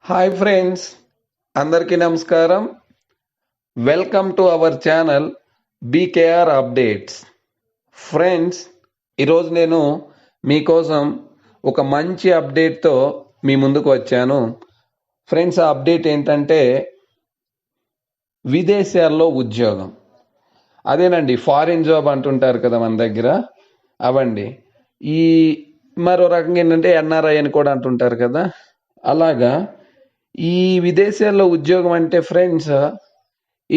Hi friends, అందరికీ నమస్కారం. Welcome to our channel BKR updates. Friends, ఈరోజు నేను మీకోసం ఒక మంచి అప్డేట్తో మీ ముందుకు వచ్చాను. ఫ్రెండ్స్, ఆ అప్డేట్ ఏంటంటే విదేశాల్లో ఉద్యోగం. అదేనండి, ఫారిన్ జాబ్ అంటుంటారు కదా మన దగ్గర, అవండి. ఈ మరో రకంగా ఏంటంటే ఎన్ఆర్ఐ అని కూడా అంటుంటారు కదా, అలాగా ఈ విదేశాల్లో ఉద్యోగం అంటే ఫ్రెండ్స్,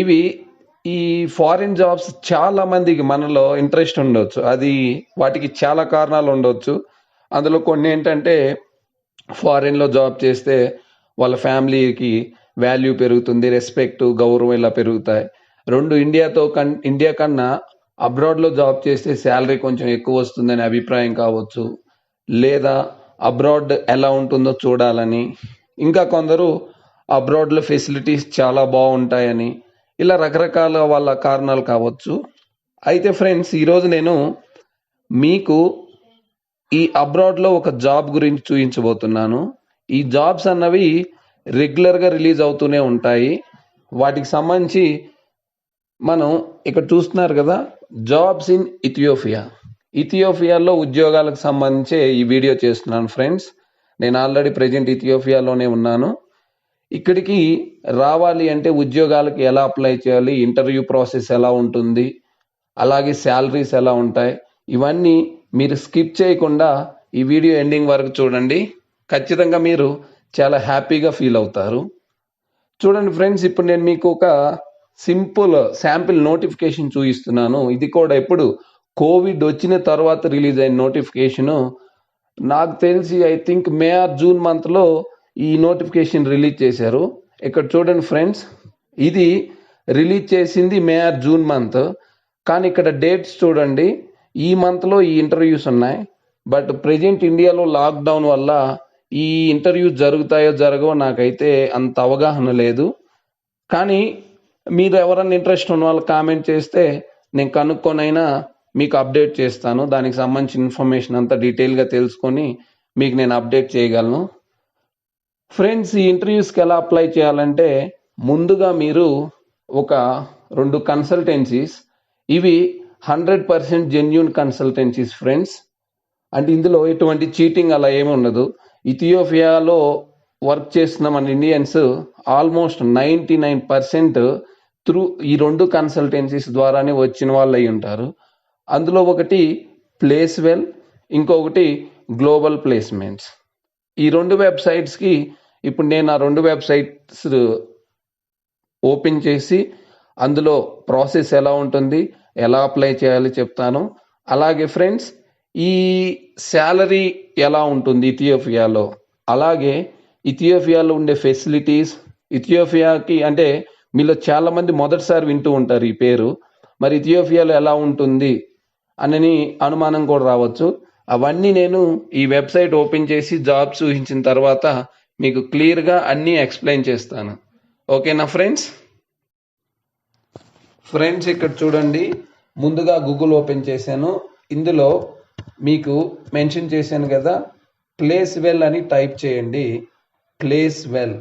ఇవి ఈ ఫారిన్ జాబ్స్ చాలా మందికి మనలో ఇంట్రెస్ట్ ఉండొచ్చు. అది వాటికి చాలా కారణాలు ఉండొచ్చు. అందులో కొన్ని ఏంటంటే ఫారిన్లో జాబ్ చేస్తే వాళ్ళ ఫ్యామిలీకి వాల్యూ పెరుగుతుంది, రెస్పెక్ట్, గౌరవం ఇలా పెరుగుతాయి. రెండు, ఇండియా కన్నా అబ్రాడ్లో జాబ్ చేస్తే శాలరీ కొంచెం ఎక్కువ వస్తుందని అభిప్రాయం కావచ్చు, లేదా అబ్రాడ్ ఎలా ఉంటుందో చూడాలని, ఇంకా కొందరు అబ్రాడ్లో ఫెసిలిటీస్ చాలా బాగుంటాయని, ఇలా రకరకాల వాళ్ళ కారణాలు కావచ్చు. అయితే ఫ్రెండ్స్, ఈరోజు నేను మీకు ఈ అబ్రాడ్లో ఒక జాబ్ గురించి చూపించబోతున్నాను. ఈ జాబ్స్ అన్నవి రెగ్యులర్గా రిలీజ్ అవుతూనే ఉంటాయి. వాటికి సంబంధించి మనం ఇక్కడ చూస్తున్నారు కదా, జాబ్స్ ఇన్ ఇథియోపియాలో ఉద్యోగాలకు సంబంధించి ఈ వీడియో చేస్తున్నాను ఫ్రెండ్స్. నేను ఆల్రెడీ ప్రజెంట్ ఇథియోపియాలోనే ఉన్నాను. ఇక్కడికి రావాలి అంటే ఉద్యోగాలకు ఎలా అప్లై చేయాలి, ఇంటర్వ్యూ ప్రాసెస్ ఎలా ఉంటుంది, అలాగే శాలరీస్ ఎలా ఉంటాయి, ఇవన్నీ మీరు స్కిప్ చేయకుండా ఈ వీడియో ఎండింగ్ వరకు చూడండి. ఖచ్చితంగా మీరు చాలా హ్యాపీగా ఫీల్ అవుతారు. చూడండి ఫ్రెండ్స్, ఇప్పుడు నేను మీకు ఒక సింపుల్ శాంపిల్ నోటిఫికేషన్ చూపిస్తున్నాను. ఇది కూడా ఎప్పుడు కోవిడ్ వచ్చిన తర్వాత రిలీజ్ అయిన నోటిఫికేషను. నాకు తెలిసి I think May are June మంత్లో ఈ నోటిఫికేషన్ రిలీజ్ చేశారు. ఇక్కడ చూడండి ఫ్రెండ్స్, ఇది రిలీజ్ చేసింది మే ఆర్ జూన్ మంత్, కానీ ఇక్కడ డేట్స్ చూడండి, ఈ మంత్లో ఈ ఇంటర్వ్యూస్ ఉన్నాయి. బట్ ప్రెజెంట్ ఇండియాలో లాక్డౌన్ వల్ల ఈ ఇంటర్వ్యూస్ జరుగుతాయో జరగవో నాకైతే అంత అవగాహన లేదు. కానీ మీరు ఎవరన్నా ఇంట్రెస్ట్ ఉన్న వాళ్ళు కామెంట్ చేస్తే నేను కనుక్కొనైనా మీకు అప్డేట్ చేస్తాను. దానికి సంబంధించిన ఇన్ఫర్మేషన్ అంతా డీటెయిల్గా తెలుసుకొని మీకు నేను అప్డేట్ చేయగలను. ఫ్రెండ్స్, ఈ ఇంటర్వ్యూస్కి ఎలా అప్లై చేయాలంటే ముందుగా మీరు ఒక 2 కన్సల్టెన్సీస్, ఇవి 100% జెన్యూన్ కన్సల్టెన్సీస్ ఫ్రెండ్స్. అంటే ఇందులో ఎటువంటి చీటింగ్ అలా ఏమి ఉండదు. ఇథియోపియాలో వర్క్ చేస్తున్న మన ఇండియన్స్ ఆల్మోస్ట్ 99% త్రూ ఈ 2 కన్సల్టెన్సీస్ ద్వారానే వచ్చిన వాళ్ళు అయి ఉంటారు. అందులో ఒకటి ప్లేస్వెల్, ఇంకొకటి గ్లోబల్ ప్లేస్మెంట్స్. ఈ 2 వెబ్సైట్స్కి ఇప్పుడు నేను ఆ 2 వెబ్సైట్స్ ఓపెన్ చేసి అందులో ప్రాసెస్ ఎలా ఉంటుంది, ఎలా అప్లై చేయాలి చెప్తాను. అలాగే ఫ్రెండ్స్, ఈ శాలరీ ఎలా ఉంటుంది ఇథియోపియాలో, అలాగే ఇథియోపియాలో ఉండే ఫెసిలిటీస్, ఇథియోపియాకి అంటే మీలో చాలా మంది మొదటిసారి వింటూ ఉంటారు ఈ పేరు, మరి ఇథియోపియాలో ఎలా ఉంటుంది అని అనుమానం కూడా రావచ్చు. అవన్నీ నేను ఈ వెబ్సైట్ ఓపెన్ చేసి జాబ్స్ ఊహించిన తర్వాత మీకు క్లియర్గా అన్నీ ఎక్స్ప్లెయిన్ చేస్తాను. ఓకేనా ఫ్రెండ్స్? ఫ్రెండ్స్, ఇక్కడ చూడండి, ముందుగా గూగుల్ ఓపెన్ చేశాను. ఇందులో మీకు మెన్షన్ చేశాను కదా, ప్లేస్వెల్ అని టైప్ చేయండి. ప్లేస్వెల్.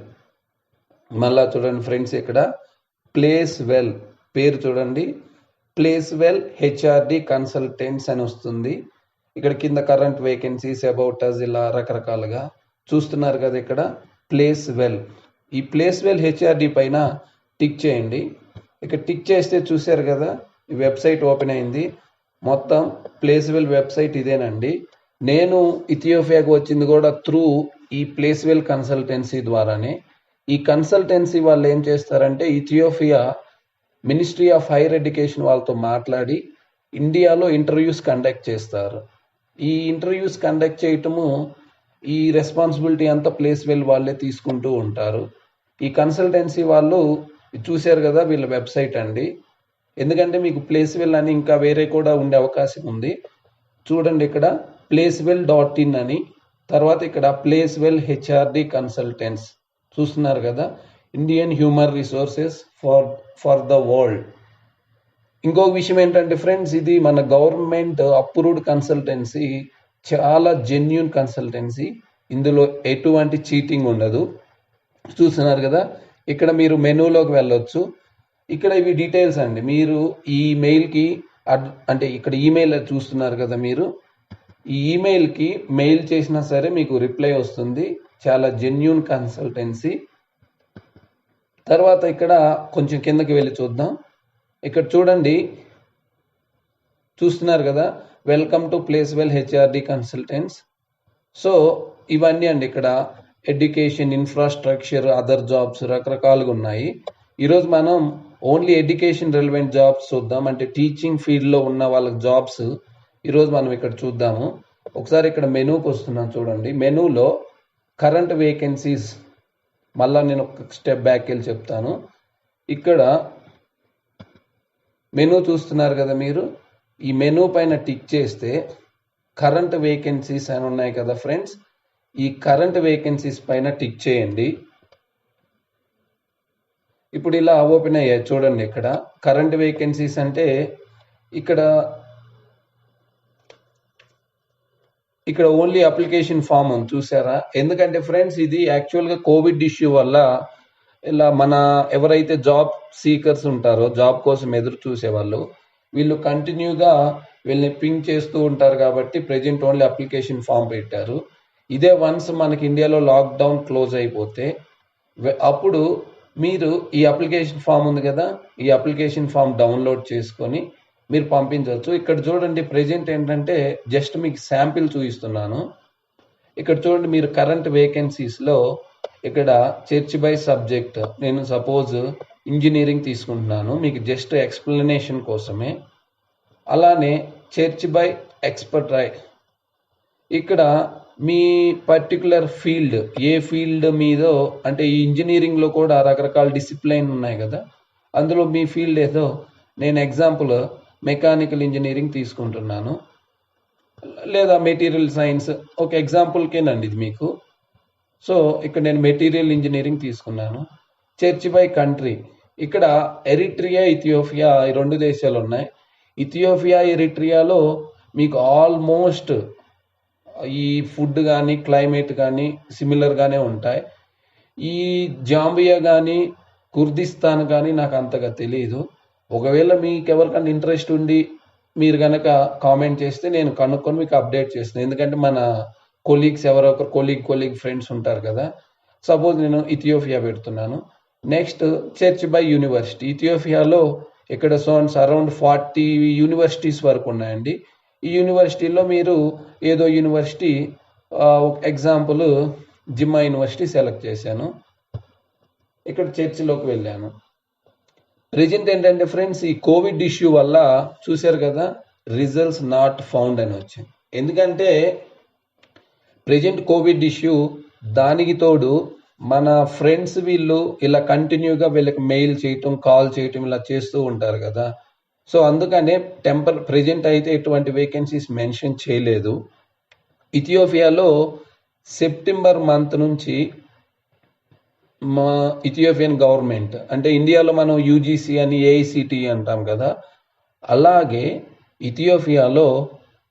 మళ్ళా చూడండి ఫ్రెండ్స్, ఇక్కడ ప్లేస్వెల్ పేరు చూడండి, ప్లేస్వెల్ హెచ్ఆర్డి కన్సల్టెంట్స్ అని వస్తుంది. ఇక్కడ కింద కరెంట్ వేకెన్సీస్, అబౌట్ అస్, ఇలా రకరకాలుగా చూస్తున్నారు కదా. ఇక్కడ ప్లేస్వెల్, ఈ ప్లేస్వెల్ హెచ్ఆర్డి పైన టిక్ చేయండి. ఇక్కడ టిక్ చేస్తే చూశారు కదా, ఈ వెబ్సైట్ ఓపెన్ అయింది. మొత్తం ప్లేస్వెల్ వెబ్సైట్ ఇదేనండి. నేను ఇథియోపియాకు వచ్చింది కూడా త్రూ ఈ ప్లేస్వెల్ కన్సల్టెన్సీ ద్వారానే. ఈ కన్సల్టెన్సీ వాళ్ళు ఏం చేస్తారంటే Ethiopia ministry of higher education వాళ్ళతో మాట్లాడి ఇండియాలో ఇంటర్వ్యూస్ కండక్ట్ చేస్తారు. ఈ ఇంటర్వ్యూస్ కండక్ట్ చేయటము, ఈ రెస్పాన్సిబిలిటీ అంతా ప్లేస్వెల్ వాళ్ళే తీసుకుంటూ ఉంటారు. ఈ కన్సల్టెన్సీ వాళ్ళు చూశారు కదా, వీళ్ళ వెబ్సైట్ అండి. ఎందుకంటే మీకు ప్లేస్వెల్ అని ఇంకా వేరే కూడా ఉండే అవకాశం ఉంది. చూడండి, ఇక్కడ placewell.in అని, తర్వాత ఇక్కడ ప్లేస్వెల్ హెచ్ఆర్డి కన్సల్టెంట్స్ చూస్తున్నారు కదా, Indian human resources for the world. ఇంకొక విషయం ఏంటంటే ఫ్రెండ్స్, ఇది మన గవర్నమెంట్ అప్రూవ్డ్ కన్సల్టెన్సీ, చాలా జెన్యూన్ కన్సల్టెన్సీ. ఇందులో ఎటువంటి చీటింగ్ ఉండదు. చూస్తున్నారు కదా, ఇక్కడ మీరు మెనూలోకి వెళ్ళొచ్చు. ఇక్కడ ఇవి డీటెయిల్స్ అండి. మీరు ఈ మెయిల్కి అంటే ఇక్కడ ఈమెయిల్ చూస్తున్నారు కదా మీరు, ఈ ఈమెయిల్కి మెయిల్ చేసినా సరే మీకు రిప్లై వస్తుంది. చాలా జెన్యూన్ కన్సల్టెన్సీ. తర్వాత ఇక్కడ కొంచెం కిందకి వెళ్ళి చూద్దాం. ఇక్కడ చూడండి, చూస్తున్నారు కదా, welcome to Placewell HRD consultants. So ఇవన్నీ అండి. ఇక్కడ ఎడ్యుకేషన్, ఇన్ఫ్రాస్ట్రక్చర్, అదర్ జాబ్స్ రకరకాలుగా ఉన్నాయి. ఈరోజు మనం ఓన్లీ ఎడ్యుకేషన్ రిలవెంట్ జాబ్స్ చూద్దాం. అంటే టీచింగ్ ఫీల్డ్లో ఉన్న వాళ్ళకి జాబ్స్ ఈరోజు మనం ఇక్కడ చూద్దాము. ఒకసారి ఇక్కడ మెనూకి వస్తున్నాను చూడండి. మెనూలో కరెంట్ వేకెన్సీస్, మళ్ళీ నేను ఒక స్టెప్ బ్యాక్ వెళ్ళి చెప్తాను. ఇక్కడ మెనూ చూస్తున్నారు కదా మీరు, ఈ మెనూ పైన టిక్ చేస్తే కరెంట్ వేకెన్సీస్ అని ఉన్నాయి కదా ఫ్రెండ్స్, ఈ కరెంట్ వేకెన్సీస్ పైన టిక్ చేయండి. ఇప్పుడు ఇలా ఓపెన్ అయ్యాయి చూడండి. ఇక్కడ కరెంట్ వేకెన్సీస్ అంటే ఇక్కడ ఓన్లీ అప్లికేషన్ ఫామ్ అని చూసారా? ఎందుకంటే ఫ్రెండ్స్, ఇది యాక్చువల్గా కోవిడ్ ఇష్యూ వల్ల ఇలా మన ఎవరైతే జాబ్ సీకర్స్ ఉంటారో, జాబ్ కోసం ఎదురు చూసేవాళ్ళు, వీళ్ళు కంటిన్యూగా వీళ్ళని పింక్ చేస్తూ ఉంటారు కాబట్టి ప్రెజెంట్ ఓన్లీ అప్లికేషన్ ఫామ్ పెట్టారు. ఇదే వన్స్ మనకి ఇండియాలో లాక్డౌన్ క్లోజ్ అయిపోతే అప్పుడు మీరు ఈ అప్లికేషన్ ఫామ్ ఉంది కదా, ఈ అప్లికేషన్ ఫామ్ డౌన్లోడ్ చేసుకొని మీరు పంపించవచ్చు. ఇక్కడ చూడండి, ప్రెజెంట్ ఏంటంటే జస్ట్ మీకు శాంపిల్ చూపిస్తున్నాను. ఇక్కడ చూడండి, మీరు కరెంట్ వేకెన్సీస్లో ఇక్కడ చర్చ్ బై సబ్జెక్ట్, నేను సపోజ్ ఇంజనీరింగ్ తీసుకుంటున్నాను, మీకు జస్ట్ ఎక్స్ప్లెనేషన్ కోసమే. అలానే చర్చ్ బై ఎక్స్పర్ట్ ఇక్కడ మీ పర్టికులర్ ఫీల్డ్, ఏ ఫీల్డ్ మీదో, అంటే ఈ ఇంజనీరింగ్లో కూడా రకరకాల డిసిప్లైన్ ఉన్నాయి కదా, అందులో మీ ఫీల్డ్ ఏదో. నేను ఎగ్జాంపుల్ మెకానికల్ ఇంజనీరింగ్ తీసుకుంటున్నాను, లేదా మెటీరియల్ సైన్స్, ఒక ఎగ్జాంపుల్కేనండి ఇది మీకు. సో ఇక్కడ నేను మెటీరియల్ ఇంజనీరింగ్ తీసుకున్నాను. చర్చ్ బై కంట్రీ, ఇక్కడ ఎరిట్రియా, ఇథియోపియా, ఈ 2 దేశాలు ఉన్నాయి. ఇథియోపియా, ఎరిట్రియాలో మీకు ఆల్మోస్ట్ ఈ ఫుడ్ కానీ క్లైమేట్ కానీ సిమిలర్గానే ఉంటాయి. ఈ జాంబియా కానీ కుర్దిస్తాన్ కానీ నాకు అంతగా తెలియదు. ఒకవేళ మీకు ఎవరికైనా ఇంట్రెస్ట్ ఉండి మీరు కనుక కామెంట్ చేస్తే నేను కనుక్కొని మీకు అప్డేట్ చేస్తాను. ఎందుకంటే మన కొలీగ్స్ ఎవరో ఒకరు కొలీగ్ ఫ్రెండ్స్ ఉంటారు కదా. సపోజ్ నేను ఇథియోపియా పెడుతున్నాను. నెక్స్ట్ చర్చ్ బై యూనివర్సిటీ, ఇథియోపియాలో ఇక్కడ అరౌండ్ 40 యూనివర్సిటీస్ వరకు ఉన్నాయండి. ఈ యూనివర్సిటీలో మీరు ఏదో యూనివర్సిటీ, ఎగ్జాంపుల్ జిమ్మా యూనివర్సిటీ సెలెక్ట్ చేశాను. ఇక్కడ చర్చిలోకి వెళ్ళాను. ప్రెజెంట్ ఏంటంటే ఫ్రెండ్స్, ఈ కోవిడ్ ఇష్యూ వల్ల చూశారు కదా, రిజల్ట్స్ నాట్ ఫౌండ్ అని వచ్చింది. ఎందుకంటే ప్రెజెంట్ కోవిడ్ ఇష్యూ, దానికి తోడు మన ఫ్రెండ్స్ వీళ్ళు ఇలా కంటిన్యూగా వీళ్ళకి మెయిల్ చేయటం, కాల్ చేయటం ఇలా చేస్తూ ఉంటారు కదా. సో అందుకనే ప్రెజెంట్ అయితే ఎటువంటి వేకెన్సీస్ మెన్షన్ చేయలేదు. ఇథియోపియాలో సెప్టెంబర్ మంత్ నుంచి మా ఇథియోపియన్ గవర్నమెంట్, అంటే ఇండియాలో మనం యూజీసీ అని ఏఐసిటి అంటాం కదా, అలాగే ఇథియోపియాలో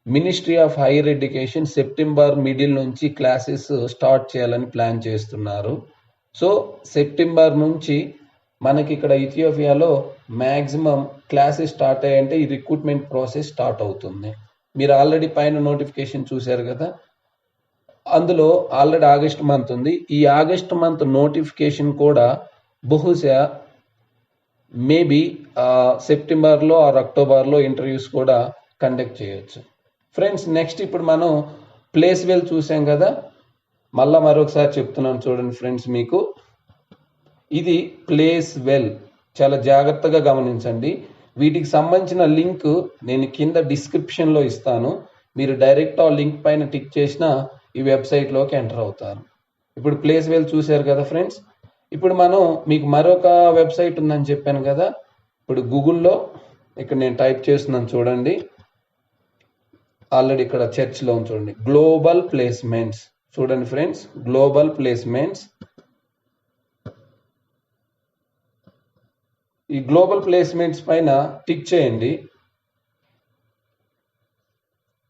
ministry of higher education September middle నుంచి క్లాసెస్ స్టార్ట్ చేయాలని ప్లాన్ చేస్తున్నారు. సో సెప్టెంబర్ నుంచి మనకి ఇక్కడ ఇథియోపియాలో మ్యాక్సిమం క్లాసెస్ స్టార్ట్ అయ్యాయంటే ఈ రిక్రూట్మెంట్ ప్రాసెస్ స్టార్ట్ అవుతుంది. మీరు ఆల్రెడీ పైన నోటిఫికేషన్ చూశారు కదా, అందులో ఆల్రెడీ ఆగస్ట్ మంత్ ఉంది. ఈ ఆగస్ట్ మంత్ నోటిఫికేషన్ కూడా బహుశా మేబీ సెప్టెంబర్లో ఆర్ అక్టోబర్లో ఇంటర్వ్యూస్ కూడా కండక్ట్ చేయొచ్చు. ఫ్రెండ్స్, నెక్స్ట్ ఇప్పుడు మనం ప్లేస్వెల్ చూసాం కదా, మళ్ళీ మరొకసారి చెప్తున్నాను చూడండి ఫ్రెండ్స్. మీకు ఇది ప్లేస్వెల్, చాలా జాగ్రత్తగా గమనించండి. వీటికి సంబంధించిన లింక్ నేను కింద డిస్క్రిప్షన్లో ఇస్తాను. మీరు డైరెక్ట్ ఆ లింక్ పైన టిక్ చేసినా ఈ వెబ్సైట్లోకి ఎంటర్ అవుతారు. ఇప్పుడు ప్లేస్వెల్ చూశారు కదా ఫ్రెండ్స్. ఇప్పుడు మనం మీకు మరొక వెబ్సైట్ ఉందని చెప్పాను కదా. ఇప్పుడు గూగుల్లో ఇక్కడ నేను టైప్ చేస్తున్నాను చూడండి. ఆల్రెడీ ఇక్కడ సెర్చ్లో చూడండి, గ్లోబల్ ప్లేస్మెంట్స్. చూడండి ఫ్రెండ్స్, గ్లోబల్ ప్లేస్మెంట్స్. ఈ గ్లోబల్ ప్లేస్మెంట్స్ పైన టిక్ చేయండి.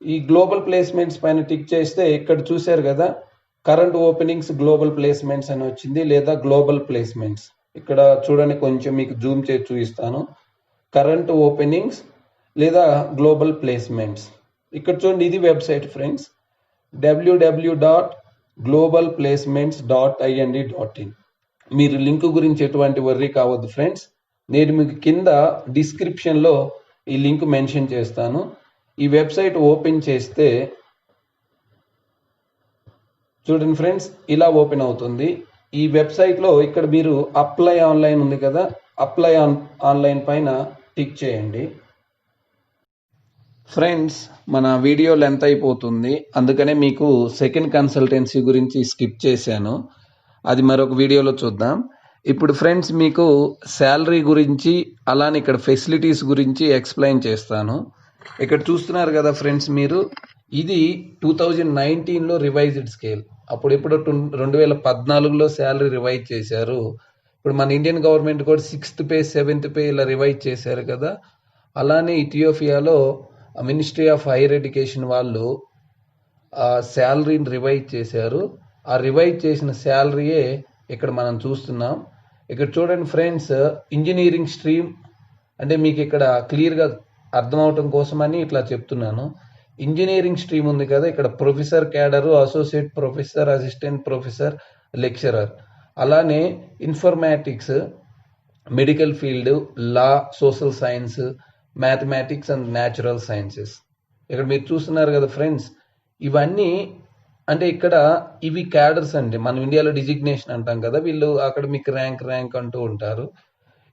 ఈ గ్లోబల్ ప్లేస్మెంట్స్ పైన టిక్ చేస్తే ఇక్కడ చూశారు కదా, కరెంట్ ఓపెనింగ్స్ గ్లోబల్ ప్లేస్మెంట్స్ అని వచ్చింది, లేదా గ్లోబల్ ప్లేస్మెంట్స్. ఇక్కడ చూడండి, కొంచెం మీకు జూమ్ చేసి చూపిస్తాను. కరెంట్ ఓపెనింగ్స్ లేదా గ్లోబల్ ప్లేస్మెంట్స్. ఇక్కడ చూడండి, ఇది వెబ్సైట్ ఫ్రెండ్స్, www.globalplacements.ind.in. మీరు లింక్ గురించి ఎటువంటి వర్రీ కావద్దు ఫ్రెండ్స్. నేను మీకు కింద డిస్క్రిప్షన్లో ఈ లింక్ మెన్షన్ చేస్తాను. ఈ వెబ్సైట్ ఓపెన్ చేస్తే చూడండి ఫ్రెండ్స్, ఇలా ఓపెన్ అవుతుంది. ఈ వెబ్సైట్లో ఇక్కడ మీరు అప్లై ఆన్లైన్ ఉంది కదా, అప్లై ఆన్లైన్ పైన టిక్ చేయండి. ఫ్రెండ్స్, మన వీడియో లెంత్ అయిపోతుంది, అందుకనే మీకు సెకండ్ కన్సల్టెన్సీ గురించి స్కిప్ చేశాను. అది మరొక వీడియోలో చూద్దాం. ఇప్పుడు ఫ్రెండ్స్, మీకు శాలరీ గురించి అలానే ఇక్కడ ఫెసిలిటీస్ గురించి ఎక్స్ప్లెయిన్ చేస్తాను. ఇక్కడ చూస్తున్నారు కదా ఫ్రెండ్స్, మీరు ఇది 2019లో రివైజ్డ్ స్కేల్. అప్పుడు 2014లో శాలరీ రివైజ్ చేశారు. ఇప్పుడు మన ఇండియన్ గవర్నమెంట్ కూడా 6th పే 7th పే ఇలా రివైజ్ చేశారు కదా. అలానే ఇథియోపియాలో మినిస్ట్రీ ఆఫ్ హైయర్ ఎడ్యుకేషన్ వాళ్ళు శాలరీని రివైజ్ చేశారు. ఆ రివైజ్ చేసిన శాలరీయే ఇక్కడ మనం చూస్తున్నాం. ఇక్కడ చూడండి ఫ్రెండ్స్, ఇంజనీరింగ్ స్ట్రీమ్ అంటే మీకు ఇక్కడ క్లియర్గా అర్థం అవటం కోసమని ఇట్లా చెప్తున్నాను. ఇంజనీరింగ్ స్ట్రీమ్ ఉంది కదా, ఇక్కడ professor cadre, associate professor, assistant professor, lecturer. అలానే informatics, medical field, law, social science, mathematics and natural sciences. ఇక్కడ మీరు చూస్తున్నారు కదా ఫ్రెండ్స్, ఇవన్నీ అంటే ఇక్కడ ఇవి క్యాడర్స్ అండి. మనం ఇండియాలో డిజిగ్నేషన్ అంటాం కదా, వీళ్ళు అకాడమిక్ ర్యాంక్ అంటూ ఉంటారు.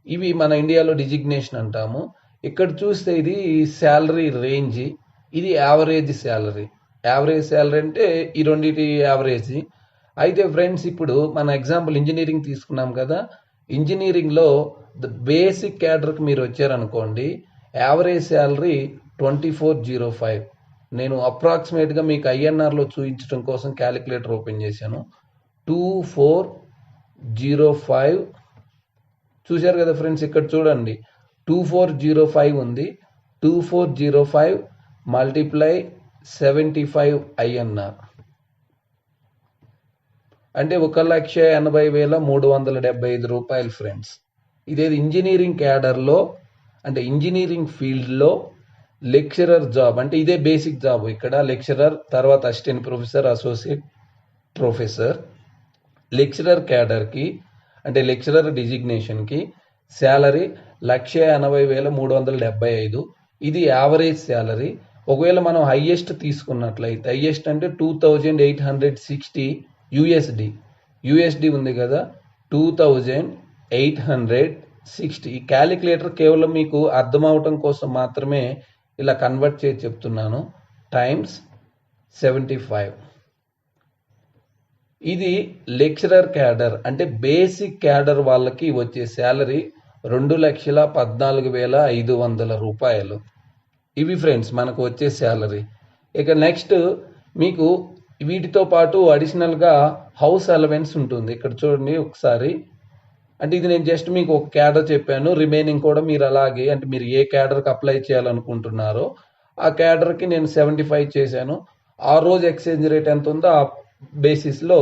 ఇవి మన ఇండియాలో డిజిగ్నేషన్ అంటాము. ఇక్కడ చూస్తే ఇది శాలరీ రేంజ్, ఇది యావరేజ్ శాలరీ. యావరేజ్ శాలరీ అంటే ఈ రెండింటి యావరేజ్. అయితే ఫ్రెండ్స్, ఇప్పుడు మన ఎగ్జాంపుల్ ఇంజనీరింగ్ తీసుకున్నాం కదా, ఇంజనీరింగ్లో బేసిక్ క్యాడర్కి మీరు వచ్చారనుకోండి, యావరేజ్ శాలరీ 2405. నేను అప్రాక్సిమేట్గా మీకు ఐఎన్ఆర్లో చూపించడం కోసం క్యాలిక్యులేటర్ ఓపెన్ చేశాను. 2405 చూశారు కదా ఫ్రెండ్స్, ఇక్కడ చూడండి 2405 ఉంది. 2405 మల్టిప్లై 75 ఐఎన్ఆర్ అంటే 1,80,375 రూపాయలు ఫ్రెండ్స్. ఇదేది ఇంజనీరింగ్ క్యాడర్లో అంటే ఇంజనీరింగ్ ఫీల్డ్లో లెక్చరర్ జాబ్ అంటే ఇదే బేసిక్ జాబ్. ఇక్కడ లెక్చరర్, తర్వాత assistant professor, associate professor. Lecturer క్యాడర్కి అంటే లెక్చరర్ డిజిగ్నేషన్కి శాలరీ 1,80,375. ఇది యావరేజ్ శాలరీ. ఒకవేళ మనం హైయెస్ట్ తీసుకున్నట్లయితే, హైయెస్ట్ అంటే 2,860 యూఎస్డి ఉంది కదా, 2,860. ఈ క్యాలిక్యులేటర్ కేవలం మీకు అర్థం అవటం కోసం మాత్రమే ఇలా కన్వర్ట్ చేసి చెప్తున్నాను. టైమ్స్ 75. ఇది లెక్చరర్ క్యాడర్ అంటే బేసిక్ క్యాడర్ వాళ్ళకి వచ్చే శాలరీ 2,14,500 రూపాయలు. ఇవి ఫ్రెండ్స్ మనకు వచ్చే శాలరీ. ఇక నెక్స్ట్ మీకు వీటితో పాటు అడిషనల్గా హౌస్ అలవెన్స్ ఉంటుంది. ఇక్కడ చూడండి ఒకసారి, అంటే ఇది నేను జస్ట్ మీకు ఒక క్యాడర్ చెప్పాను, రిమైనింగ్ కూడా మీరు అలాగే అంటే మీరు ఏ క్యాడర్కి అప్లై చేయాలనుకుంటున్నారో ఆ క్యాడర్కి నేను 75 చేశాను. ఆ రోజు ఎక్స్చేంజ్ రేట్ ఎంత ఉందో ఆ బేసిస్లో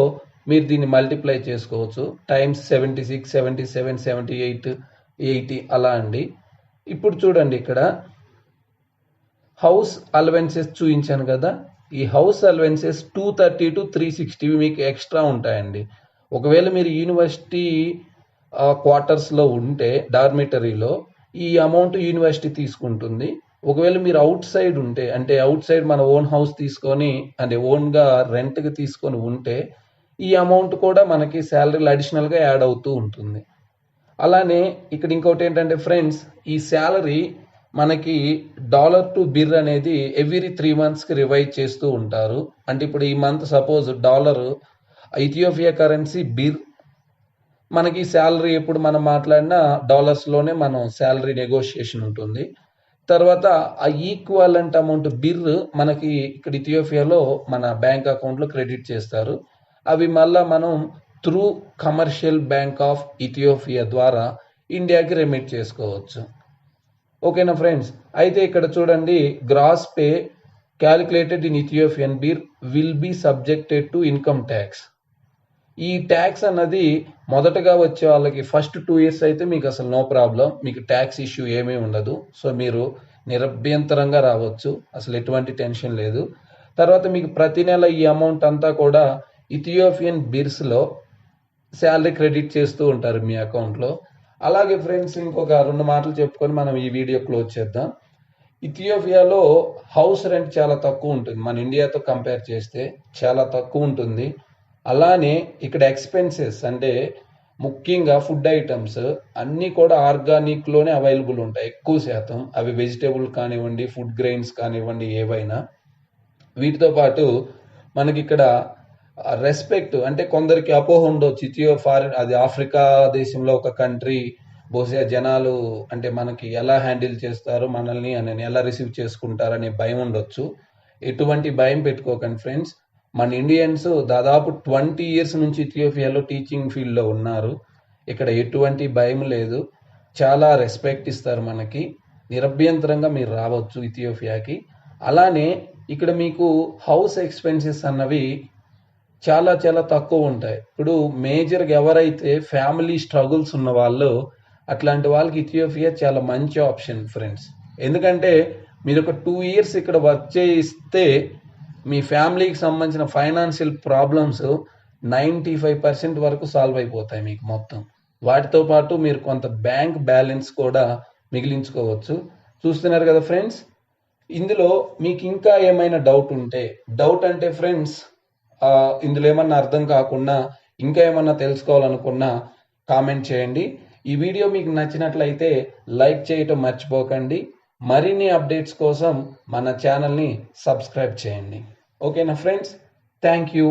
మీరు దీన్ని మల్టిప్లై చేసుకోవచ్చు. టైమ్స్ 76, 77, 78, 80 అలా అండి. ఇప్పుడు చూడండి, ఇక్కడ హౌస్ అలవెన్సెస్ చూపించాను కదా, ఈ హౌస్ అలవెన్సెస్ 230 to 360 మీకు ఎక్స్ట్రా ఉంటాయండి. ఒకవేళ మీరు యూనివర్సిటీ క్వార్టర్స్లో ఉంటే డార్మిటరీలో ఈ అమౌంట్ యూనివర్సిటీ తీసుకుంటుంది. ఒకవేళ మీరు అవుట్ సైడ్ ఉంటే అంటే అవుట్ సైడ్ మన ఓన్ హౌస్ తీసుకొని అంటే ఓన్గా రెంట్కి తీసుకొని ఉంటే ఈ అమౌంట్ కూడా మనకి శాలరీలు అడిషనల్గా యాడ్ అవుతూ ఉంటుంది. అలానే ఇక్కడ ఇంకోటి ఏంటంటే ఫ్రెండ్స్, ఈ శాలరీ మనకి డాలర్ టు బిర్ అనేది ఎవ్రీ 3 monthsకి రివైజ్ చేస్తూ ఉంటారు. అంటే ఇప్పుడు ఈ month suppose dollar, Ethiopia currency birr, మనకి శాలరీ ఎప్పుడు మనం మాట్లాడినా డాలర్స్లోనే మనం శాలరీ నెగోషియేషన్ ఉంటుంది. తర్వాత ఆ ఈక్వలెంట్ అమౌంట్ బిర్ మనకి ఇక్కడ ఇథియోపియాలో మన బ్యాంక్ అకౌంట్లో క్రెడిట్ చేస్తారు. అవి మళ్ళీ మనం through commercial bank of Ethiopia ద్వారా ఇండియాకి రెమిట్ చేసుకోవచ్చు. ఓకేనా ఫ్రెండ్స్? అయితే ఇక్కడ చూడండి, gross pay calculated in Ethiopian birr will be subjected to income tax. ఈ ట్యాక్స్ అన్నది మొదటగా వచ్చే వాళ్ళకి ఫస్ట్ 2 years అయితే మీకు అసలు నో ప్రాబ్లం, మీకు ట్యాక్స్ ఇష్యూ ఏమీ ఉండదు. సో మీరు నిరభ్యంతరంగా రావచ్చు, అసలు ఎటువంటి టెన్షన్ లేదు. తర్వాత మీకు ప్రతి నెల ఈ అమౌంట్ అంతా కూడా ఇథియోపియన్ బిర్స్లో శాలరీ క్రెడిట్ చేస్తూ ఉంటారు మీ అకౌంట్లో. అలాగే ఫ్రెండ్స్, ఇంకొక 2 మాటలు చెప్పుకొని మనం ఈ వీడియో క్లోజ్ చేద్దాం. ఇథియోపియాలో హౌస్ రెంట్ చాలా తక్కువ ఉంటుంది, మన ఇండియాతో కంపేర్ చేస్తే చాలా తక్కువ ఉంటుంది. అలానే ఇక్కడ ఎక్స్పెన్సెస్ అంటే ముఖ్యంగా ఫుడ్ ఐటమ్స్ అన్నీ కూడా ఆర్గానిక్లోనే అవైలబుల్ ఉంటాయి ఎక్కువ శాతం. అవి వెజిటేబుల్ కానివ్వండి, ఫుడ్ గ్రెయిన్స్ కానివ్వండి, ఏవైనా. వీటితో పాటు మనకి ఇక్కడ రెస్పెక్ట్ అంటే కొందరికి అపోహ ఉండొచ్చు, అది ఆఫ్రికా దేశంలో ఒక కంట్రీ, బహుశా జనాలు అంటే మనకి ఎలా హ్యాండిల్ చేస్తారు మనల్ని అని, ఎలా రిసీవ్ చేసుకుంటారు అనే భయం ఉండొచ్చు. ఎటువంటి భయం పెట్టుకోకండి ఫ్రెండ్స్. మన ఇండియన్స్ దాదాపు 20 years నుంచి ఇథియోపియాలో టీచింగ్ ఫీల్డ్లో ఉన్నారు. ఇక్కడ ఎటువంటి భయం లేదు, చాలా రెస్పెక్ట్ ఇస్తారు మనకి. నిరభ్యంతరంగా మీరు రావచ్చు ఇథియోపియాకి. అలానే ఇక్కడ మీకు హౌస్ ఎక్స్పెన్సెస్ అన్నవి చాలా చాలా తక్కువ ఉంటాయి. ఇప్పుడు మేజర్గా ఎవరైతే ఫ్యామిలీ స్ట్రగుల్స్ ఉన్న వాళ్ళు, అట్లాంటి వాళ్ళకి ఇథియోపియా చాలా మంచి ఆప్షన్ ఫ్రెండ్స్. ఎందుకంటే మీరు ఒక 2 years ఇక్కడ వర్క్ చేయిస్తే మీ ఫ్యామిలీకి సంబంధించిన ఫైనాన్షియల్ ప్రాబ్లమ్స్ 95% వరకు సాల్వ్ అయిపోతాయి మీకు మొత్తం. వాటితో పాటు మీరు కొంత బ్యాంక్ బ్యాలెన్స్ కూడా మిగిలించుకోవచ్చు. చూస్తున్నారు కదా ఫ్రెండ్స్. ఇందులో మీకు ఇంకా ఏమైనా డౌట్ అంటే ఫ్రెండ్స్, ఇందులో ఏమన్నా అర్థం కాకుండా ఇంకా ఏమన్నా తెలుసుకోవాలనుకున్నా కామెంట్ చేయండి. ఈ వీడియో మీకు నచ్చినట్లయితే లైక్ చేయటం మర్చిపోకండి. మరిన్ని అప్డేట్స్ కోసం మన ఛానల్ని సబ్స్క్రైబ్ చేయండి. ఓకేనా ఫ్రెండ్స్, థ్యాంక్ యూ.